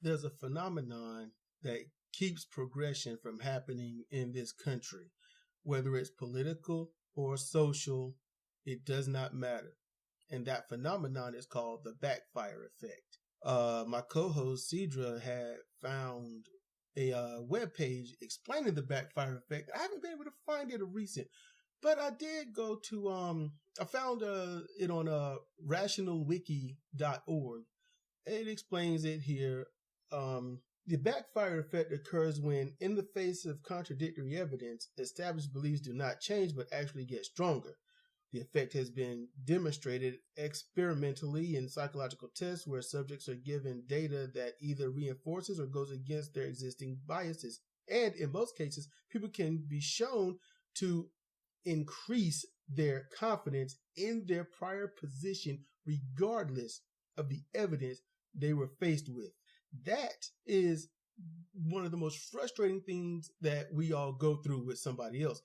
there's a phenomenon that keeps progression from happening in this country. Whether it's political or social, it does not matter. And that phenomenon is called the Backfire Effect. My co-host Cedra had found a webpage explaining the Backfire Effect. I haven't been able to find it recent, but I did go to I found it on rationalwiki.org. It explains it here. The backfire effect occurs when, in the face of contradictory evidence, established beliefs do not change but actually get stronger. The effect has been demonstrated experimentally in psychological tests where subjects are given data that either reinforces or goes against their existing biases. And in most cases, people can be shown to increase their confidence in their prior position regardless of the evidence they were faced with. That is one of the most frustrating things that we all go through with somebody else.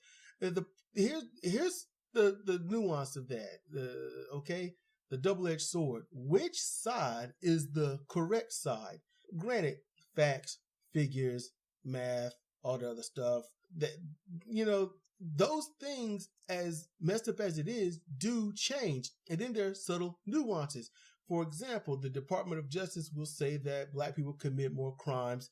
Here's the nuance of that. The double-edged sword. Which side is the correct side? Granted, facts, figures, math, all the other stuff. That those things, as messed up as it is, do change. And then there are subtle nuances. For example, the Department of Justice will say that Black people commit more crimes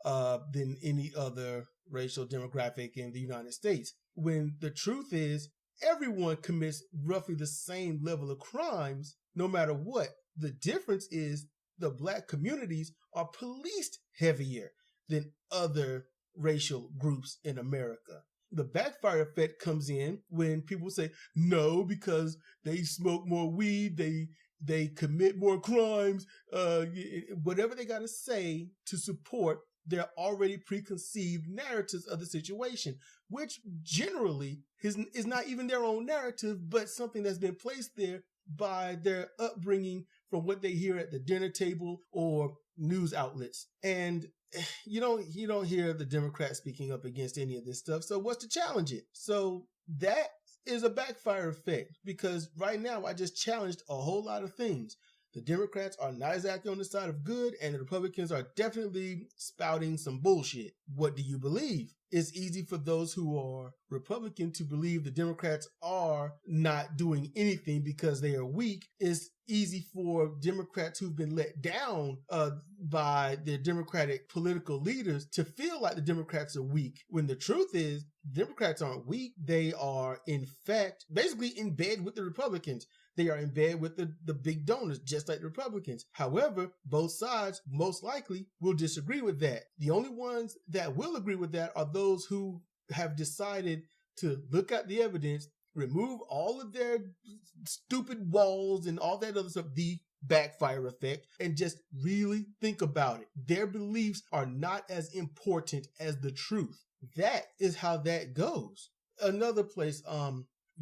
than any other racial demographic in the United States. When the truth is, everyone commits roughly the same level of crimes, no matter what. The difference is the Black communities are policed heavier than other racial groups in America. The backfire effect comes in when people say, no, because they smoke more weed, they commit more crimes, whatever they got to say to support their already preconceived narratives of the situation, which generally is not even their own narrative, but something that's been placed there by their upbringing from what they hear at the dinner table or news outlets. And you don't hear the Democrats speaking up against any of this stuff. So what's to challenge it? So that is a backfire effect, because right now I just challenged a whole lot of things. The Democrats are not exactly on the side of good, and the Republicans are definitely spouting some bullshit. What do you believe? It's easy for those who are Republican to believe the Democrats are not doing anything because they are weak. It's easy for Democrats who've been let down by their Democratic political leaders to feel like the Democrats are weak, when the truth is Democrats aren't weak. They are, in fact, basically in bed with the Republicans. They are in bed with the big donors, just like the Republicans. However, both sides most likely will disagree with that. The only ones that will agree with that are those who have decided to look at the evidence, remove all of their stupid walls and all that other stuff, the backfire effect, and just really think about it. Their beliefs are not as important as the truth. That is how that goes. Another place,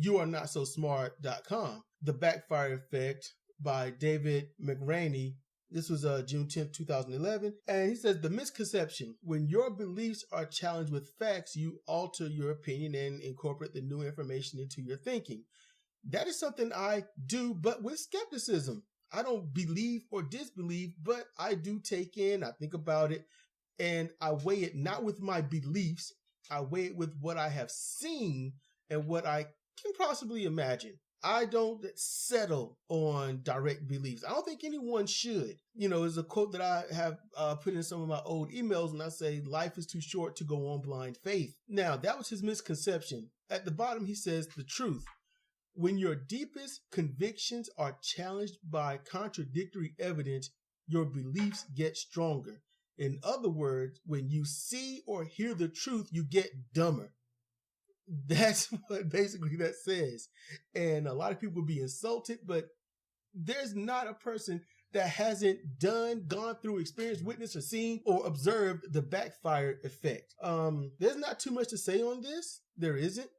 youarenotsosmart.com. The Backfire Effect by David McRaney. This was June 10th, 2011. And he says, the misconception: when your beliefs are challenged with facts, you alter your opinion and incorporate the new information into your thinking. That is something I do, but with skepticism. I don't believe or disbelieve, but I do take in, I think about it, and I weigh it not with my beliefs. I weigh it with what I have seen and what I can possibly imagine. I don't settle on direct beliefs. I don't think anyone should. There's a quote that I have put in some of my old emails, and I say, life is too short to go on blind faith. Now, that was his misconception. At the bottom, he says, the truth: when your deepest convictions are challenged by contradictory evidence, your beliefs get stronger. In other words, when you see or hear the truth, you get dumber. That's what basically that says. And a lot of people will be insulted, but there's not a person that hasn't gone through, experienced, witnessed, or seen, or observed the backfire effect. There's not too much to say on this. There isn't.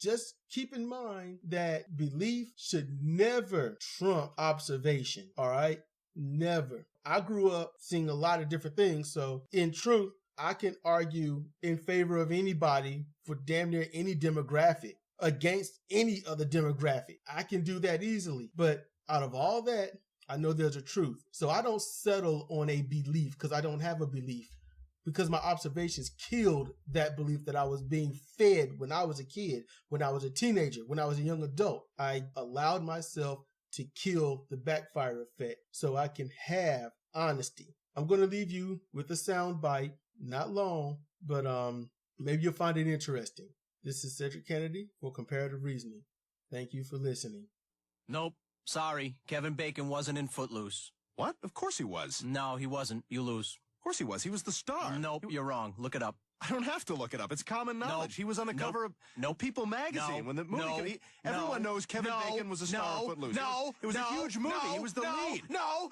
Just keep in mind that belief should never trump observation. All right? Never. I grew up seeing a lot of different things. So in truth, I can argue in favor of anybody for damn near any demographic against any other demographic. I can do that easily. But out of all that, I know there's a truth. So I don't settle on a belief because I don't have a belief. Because my observations killed that belief that I was being fed when I was a kid, when I was a teenager, when I was a young adult. I allowed myself to kill the backfire effect so I can have honesty. I'm going to leave you with a sound bite, not long, but maybe you'll find it interesting. This is Sedrik Cannady for Comparative Reasoning. Thank you for listening. Nope. Sorry. Kevin Bacon wasn't in Footloose. What? Of course he was. No, he wasn't. You lose. Of course he was. He was the star. Nope, you're wrong. Look it up. I don't have to look it up. It's common knowledge. Nope. He was on the cover of People magazine when the movie everyone knows Kevin Bacon was a star of Footloose. It was a huge movie. He was the lead. No.